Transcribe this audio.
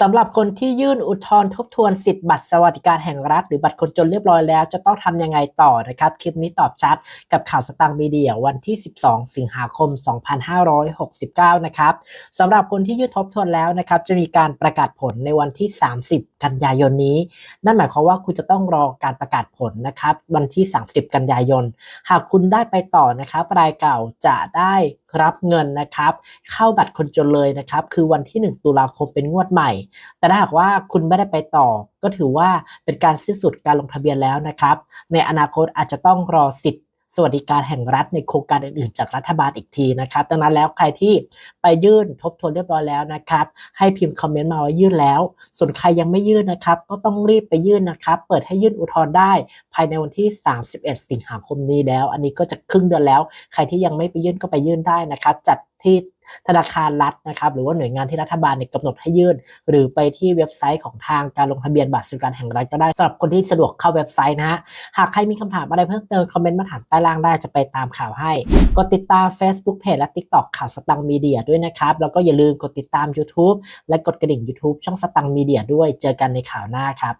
สำหรับคนที่ยื่นอุทธรณ์ทบทวนสิทธิ์บัตรสวัสดิการแห่งรัฐหรือบัตรคนจนเรียบร้อยแล้วจะต้องทำยังไงต่อนะครับคลิปนี้ตอบชัดกับข่าวสตางค์มีเดียวันที่12สิงหาคม2569นะครับสำหรับคนที่ยื่นทบทวนแล้วนะครับจะมีการประกาศผลในวันที่30กันยายนนี้นั่นหมายความว่าคุณจะต้องรอการประกาศผลนะครับวันที่30กันยายนหากคุณได้ไปต่อนะครับรายเก่าจะได้รับเงินนะครับเข้าบัตรคนจนเลยนะครับคือวันที่1ตุลาคมเป็นงวดใหม่แต่ถ้าหากว่าคุณไม่ได้ไปต่อก็ถือว่าเป็นการสิ้นสุดการลงทะเบียนแล้วนะครับในอนาคตอาจจะต้องรอสิทธิ์สวัสดิการแห่งรัฐในโครงการอื่นๆจากรัฐบาลอีกทีนะครับดังนั้นแล้วใครที่ไปยื่นทบทวนเรียบร้อยแล้วนะครับให้พิมพ์คอมเมนต์มาว่ายื่นแล้วส่วนใครยังไม่ยื่นนะครับก็ต้องรีบไปยื่นนะครับเปิดให้ยื่นอุทธรณ์ได้ภายในวันที่31สิงหาคมนี้แล้วอันนี้ก็จะครึ่งเดือนแล้วใครที่ยังไม่ไปยื่นก็ไปยื่นได้นะครับจัดที่ธนาคารรัฐนะครับหรือว่าหน่วยงานที่รัฐบาลกำหนดให้ยื่นหรือไปที่เว็บไซต์ของทางการลงทะเบียนบัตรสวัสดิการแห่งรัฐก็ได้สำหรับคนที่สะดวกเข้าเว็บไซต์นะฮะหากใครมีคำถามอะไรเพิ่มเติมคอมเมนต์มาถามใต้ล่างได้จะไปตามข่าวให้กดติดตาม Facebook Page และ TikTok ข่าวสตังค์มีเดียด้วยนะครับแล้วก็อย่าลืมกดติดตาม YouTube และกดกระดิ่ง YouTube ช่องสตังค์มีเดียด้วยเจอกันในข่าวหน้าครับ